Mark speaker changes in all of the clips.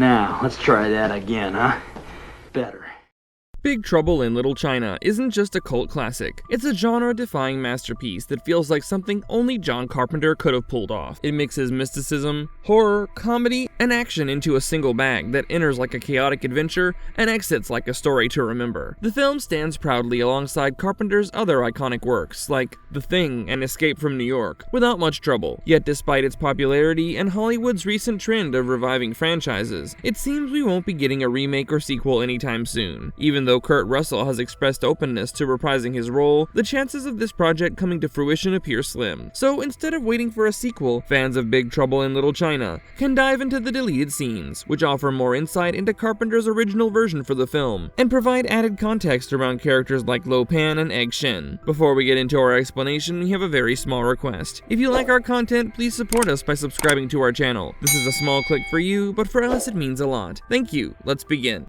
Speaker 1: Now, let's try that again, huh? Better.
Speaker 2: Big Trouble in Little China isn't just a cult classic. It's a genre-defying masterpiece that feels like something only John Carpenter could have pulled off. It mixes mysticism, horror, comedy, and action into a single bag that enters like a chaotic adventure and exits like a story to remember. The film stands proudly alongside Carpenter's other iconic works, like The Thing and Escape from New York, without much trouble. Yet despite its popularity and Hollywood's recent trend of reviving franchises, it seems we won't be getting a remake or sequel anytime soon. Even though Kurt Russell has expressed openness to reprising his role, the chances of this project coming to fruition appear slim. So instead of waiting for a sequel, fans of Big Trouble in Little China can dive into the deleted scenes, which offer more insight into Carpenter's original version for the film, and provide added context around characters like Lo Pan and Egg Shen. Before we get into our explanation, we have a very small request. If you like our content, please support us by subscribing to our channel. This is a small click for you, but for us it means a lot. Thank you. Let's begin.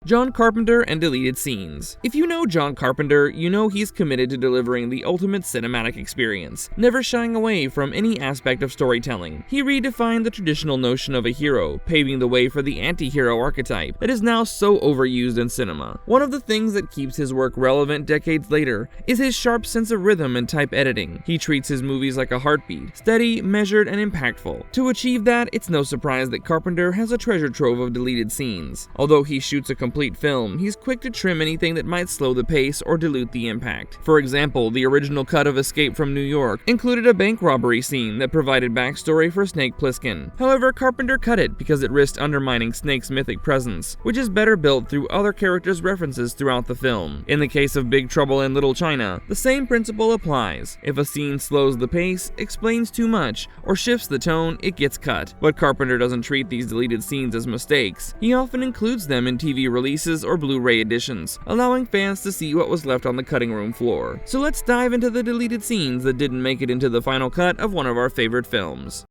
Speaker 2: John Carpenter and deleted scenes. If you know John Carpenter, you know he's committed to delivering the ultimate cinematic experience, never shying away from any aspect of storytelling. He redefined the traditional notion of a hero, paving the way for the anti-hero archetype that is now so overused in cinema. One of the things that keeps his work relevant decades later is his sharp sense of rhythm and type editing. He treats his movies like a heartbeat, steady, measured, and impactful. To achieve that, it's no surprise that Carpenter has a treasure trove of deleted scenes. Although he shoots a complete film, he's quick to trim anything that might slow the pace or dilute the impact. For example, the original cut of Escape from New York included a bank robbery scene that provided backstory for Snake Plissken. However, Carpenter cut it because it risked undermining Snake's mythic presence, which is better built through other characters' references throughout the film. In the case of Big Trouble in Little China, the same principle applies. If a scene slows the pace, explains too much, or shifts the tone, it gets cut. But Carpenter doesn't treat these deleted scenes as mistakes. He often includes them in TV releases or Blu-ray editions, allowing fans to see what was left on the cutting room floor. So let's dive into the deleted scenes that didn't make it into the final cut of one of our favorite films.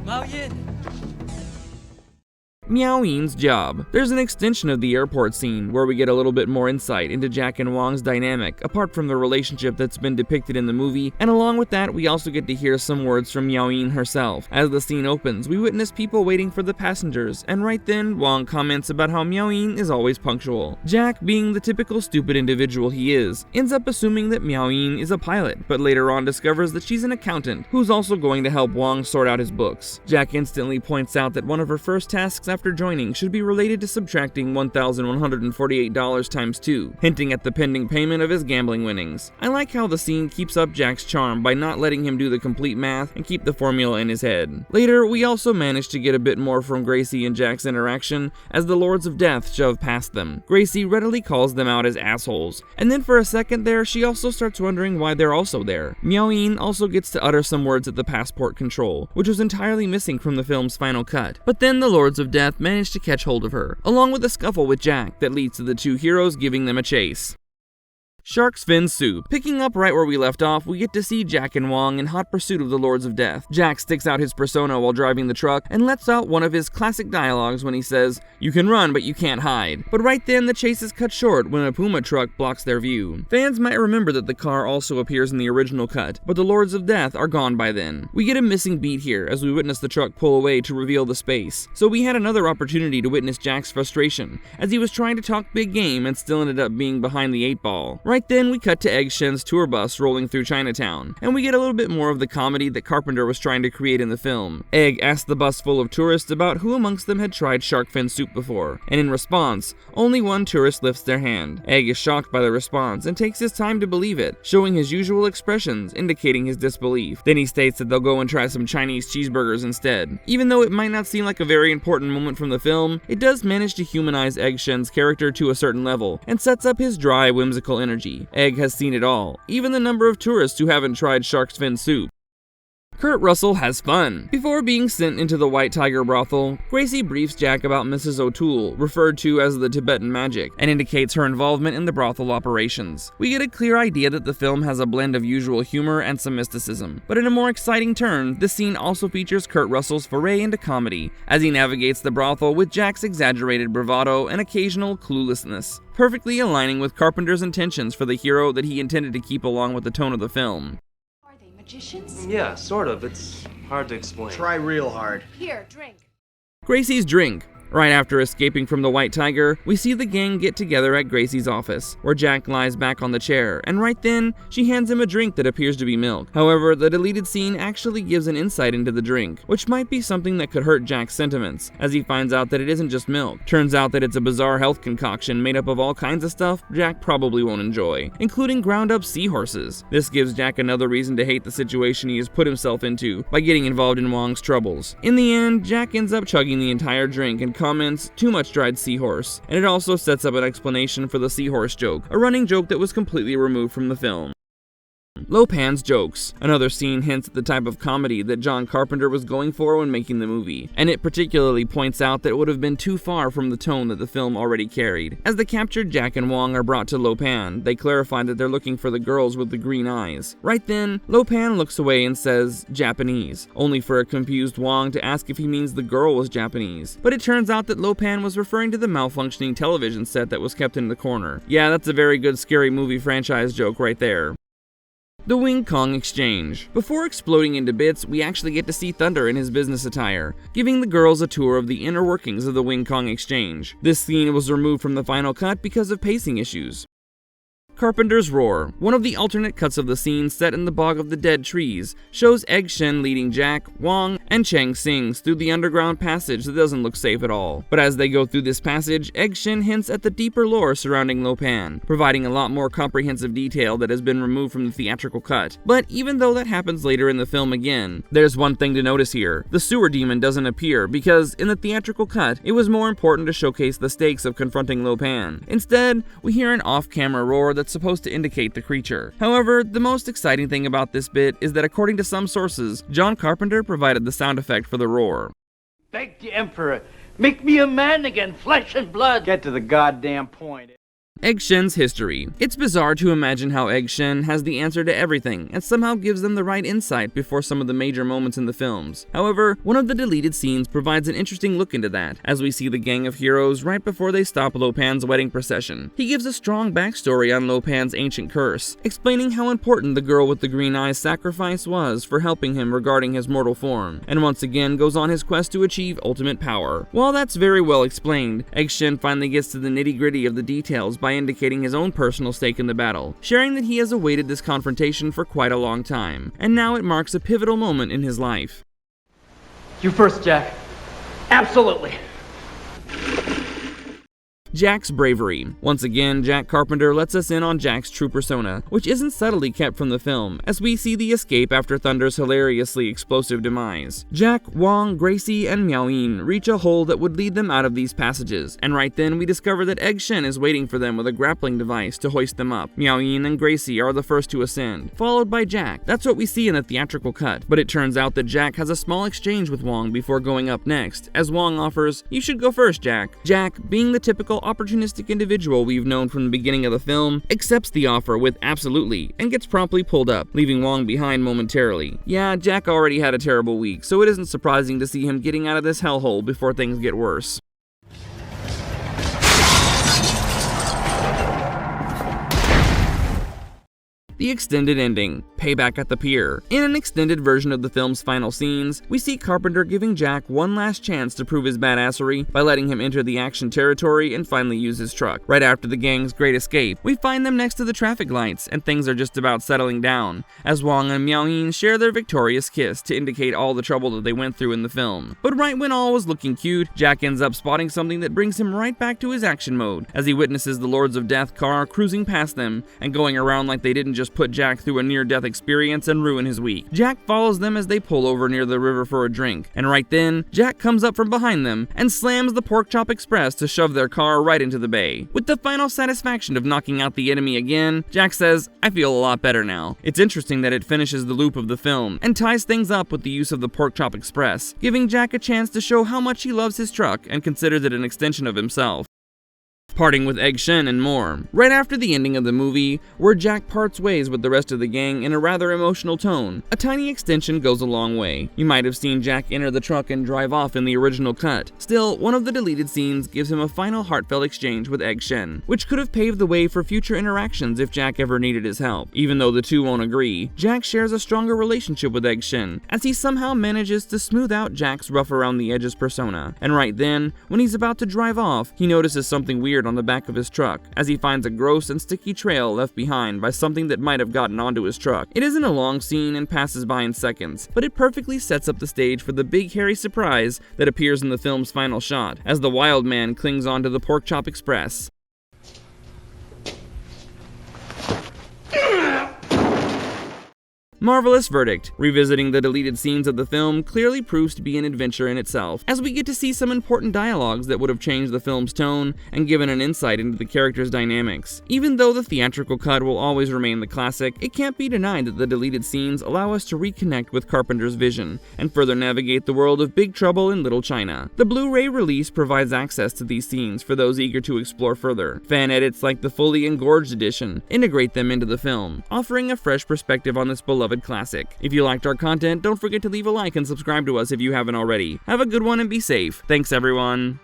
Speaker 3: Miao Yin.
Speaker 2: Miao Yin's job. There's an extension of the airport scene where we get a little bit more insight into Jack and Wong's dynamic, apart from the relationship that's been depicted in the movie, and along with that, we also get to hear some words from Miao Yin herself. As the scene opens, we witness people waiting for the passengers, and right then, Wong comments about how Miao Yin is always punctual. Jack, being the typical stupid individual he is, ends up assuming that Miao Yin is a pilot, but later on discovers that she's an accountant, who's also going to help Wong sort out his books. Jack instantly points out that one of her first tasks after joining should be related to subtracting $1,148 times 2, hinting at the pending payment of his gambling winnings. I like how the scene keeps up Jack's charm by not letting him do the complete math and keep the formula in his head. Later, we also manage to get a bit more from Gracie and Jack's interaction as the Lords of Death shove past them. Gracie readily calls them out as assholes, and then for a second there, she also starts wondering why they're also there. Miao Yin also gets to utter some words at the passport control, which was entirely missing from the film's final cut. But then the Lords of Death managed to catch hold of her, along with a scuffle with Jack that leads to the two heroes giving them a chase. Shark's Fin Soup. Picking up right where we left off, we get to see Jack and Wong in hot pursuit of the Lords of Death. Jack sticks out his persona while driving the truck and lets out one of his classic dialogues when he says, "You can run, but you can't hide." But right then, the chase is cut short when a Puma truck blocks their view. Fans might remember that the car also appears in the original cut, but the Lords of Death are gone by then. We get a missing beat here as we witness the truck pull away to reveal the space. So we had another opportunity to witness Jack's frustration, as he was trying to talk big game and still ended up being behind the 8-ball. Right then, we cut to Egg Shen's tour bus rolling through Chinatown, and we get a little bit more of the comedy that Carpenter was trying to create in the film. Egg asked the bus full of tourists about who amongst them had tried shark fin soup before, and in response, only one tourist lifts their hand. Egg is shocked by the response and takes his time to believe it, showing his usual expressions, indicating his disbelief. Then he states that they'll go and try some Chinese cheeseburgers instead. Even though it might not seem like a very important moment from the film, it does manage to humanize Egg Shen's character to a certain level, and sets up his dry, whimsical energy. Egg has seen it all, even the number of tourists who haven't tried shark's fin soup. Kurt Russell has fun. Before being sent into the White Tiger brothel, Gracie briefs Jack about Mrs. O'Toole, referred to as the Tibetan magic, and indicates her involvement in the brothel operations. We get a clear idea that the film has a blend of usual humor and some mysticism, but in a more exciting turn, this scene also features Kurt Russell's foray into comedy, as he navigates the brothel with Jack's exaggerated bravado and occasional cluelessness, perfectly aligning with Carpenter's intentions for the hero that he intended to keep along with the tone of the film.
Speaker 3: magicians?
Speaker 4: Yeah, sort of. It's hard to explain.
Speaker 5: Try real hard.
Speaker 3: Here, drink.
Speaker 2: Gracie's drink. Right after escaping from the White Tiger, we see the gang get together at Gracie's office, where Jack lies back on the chair, and right then, she hands him a drink that appears to be milk. However, the deleted scene actually gives an insight into the drink, which might be something that could hurt Jack's sentiments, as he finds out that it isn't just milk. Turns out that it's a bizarre health concoction made up of all kinds of stuff Jack probably won't enjoy, including ground-up seahorses. This gives Jack another reason to hate the situation he has put himself into by getting involved in Wong's troubles. In the end, Jack ends up chugging the entire drink and comments, "Too much dried seahorse," and it also sets up an explanation for the seahorse joke, a running joke that was completely removed from the film. Lo Pan's jokes. Another scene hints at the type of comedy that John Carpenter was going for when making the movie, and it particularly points out that it would have been too far from the tone that the film already carried. As the captured Jack and Wong are brought to Lo Pan, they clarify that they're looking for the girls with the green eyes. Right then, Lo Pan looks away and says, "Japanese," only for a confused Wong to ask if he means the girl was Japanese. But it turns out that Lo Pan was referring to the malfunctioning television set that was kept in the corner. Yeah, that's a very good scary movie franchise joke right there. The Wing Kong Exchange. Before exploding into bits, we actually get to see Thunder in his business attire, giving the girls a tour of the inner workings of the Wing Kong Exchange. This scene was removed from the final cut because of pacing issues. Carpenter's Roar. One of the alternate cuts of the scene set in the Bog of the Dead Trees shows Egg Shen leading Jack, Wong, and Chang Sings through the underground passage that doesn't look safe at all. But as they go through this passage, Egg Shen hints at the deeper lore surrounding Lo Pan, providing a lot more comprehensive detail that has been removed from the theatrical cut. But even though that happens later in the film again, there's one thing to notice here. The sewer demon doesn't appear because, in the theatrical cut, it was more important to showcase the stakes of confronting Lo Pan. Instead, we hear an off-camera roar that's supposed to indicate the creature. However, the most exciting thing about this bit is that according to some sources, John Carpenter provided the sound effect for the roar.
Speaker 1: Beg the Emperor, make me a man again, flesh and blood. Get to the goddamn point.
Speaker 2: Egg Shen's history. It's bizarre to imagine how Egg Shen has the answer to everything and somehow gives them the right insight before some of the major moments in the films. However, one of the deleted scenes provides an interesting look into that, as we see the gang of heroes right before they stop Lo Pan's wedding procession. He gives a strong backstory on Lo Pan's ancient curse, explaining how important the girl with the green eyes sacrifice was for helping him regarding his mortal form, and once again goes on his quest to achieve ultimate power. While that's very well explained, Egg Shen finally gets to the nitty-gritty of the details by indicating his own personal stake in the battle, sharing that he has awaited this confrontation for quite a long time, and now it marks a pivotal moment in his life.
Speaker 1: You first, Jack. Absolutely.
Speaker 2: Jack's bravery. Once again, Jack Carpenter lets us in on Jack's true persona, which isn't subtly kept from the film, as we see the escape after Thunder's hilariously explosive demise. Jack, Wong, Gracie, and Miao Yin reach a hole that would lead them out of these passages, and right then we discover that Egg Shen is waiting for them with a grappling device to hoist them up. Miao Yin and Gracie are the first to ascend, followed by Jack. That's what we see in the theatrical cut, but it turns out that Jack has a small exchange with Wong before going up next, as Wong offers, "You should go first, Jack." Jack, being the typical opportunistic individual we've known from the beginning of the film, accepts the offer with "absolutely" and gets promptly pulled up, leaving Wong behind momentarily. Yeah, Jack already had a terrible week, so it isn't surprising to see him getting out of this hellhole before things get worse. The extended ending. Payback at the pier. In an extended version of the film's final scenes, we see Carpenter giving Jack one last chance to prove his badassery by letting him enter the action territory and finally use his truck. Right after the gang's great escape, we find them next to the traffic lights, and things are just about settling down, as Wong and Miao Yin share their victorious kiss to indicate all the trouble that they went through in the film. But right when all was looking cute, Jack ends up spotting something that brings him right back to his action mode, as he witnesses the Lords of Death car cruising past them and going around like they didn't just put Jack through a near-death experience and ruin his week. Jack follows them as they pull over near the river for a drink, and right then, Jack comes up from behind them and slams the Pork Chop Express to shove their car right into the bay. With the final satisfaction of knocking out the enemy again, Jack says, "I feel a lot better now." It's interesting that it finishes the loop of the film and ties things up with the use of the Pork Chop Express, giving Jack a chance to show how much he loves his truck and considers it an extension of himself. parting with Egg Shen, and more. Right after the ending of the movie, where Jack parts ways with the rest of the gang in a rather emotional tone, a tiny extension goes a long way. You might have seen Jack enter the truck and drive off in the original cut. Still, one of the deleted scenes gives him a final heartfelt exchange with Egg Shen, which could have paved the way for future interactions if Jack ever needed his help. Even though the two won't agree, Jack shares a stronger relationship with Egg Shen, as he somehow manages to smooth out Jack's rough around the edges persona. And right then, when he's about to drive off, he notices something weird on the back of his truck, as he finds a gross and sticky trail left behind by something that might have gotten onto his truck. It isn't a long scene and passes by in seconds, but it perfectly sets up the stage for the big hairy surprise that appears in the film's final shot, as the wild man clings onto the Pork Chop Express. Marvelous verdict. Revisiting the deleted scenes of the film clearly proves to be an adventure in itself, as we get to see some important dialogues that would have changed the film's tone and given an insight into the characters' dynamics. Even though the theatrical cut will always remain the classic, it can't be denied that the deleted scenes allow us to reconnect with Carpenter's vision and further navigate the world of Big Trouble in Little China. The Blu-ray release provides access to these scenes for those eager to explore further. Fan edits like the fully engorged edition integrate them into the film, offering a fresh perspective on this beloved classic. If you liked our content, don't forget to leave a like and subscribe to us if you haven't already. Have a good one and be safe. Thanks everyone.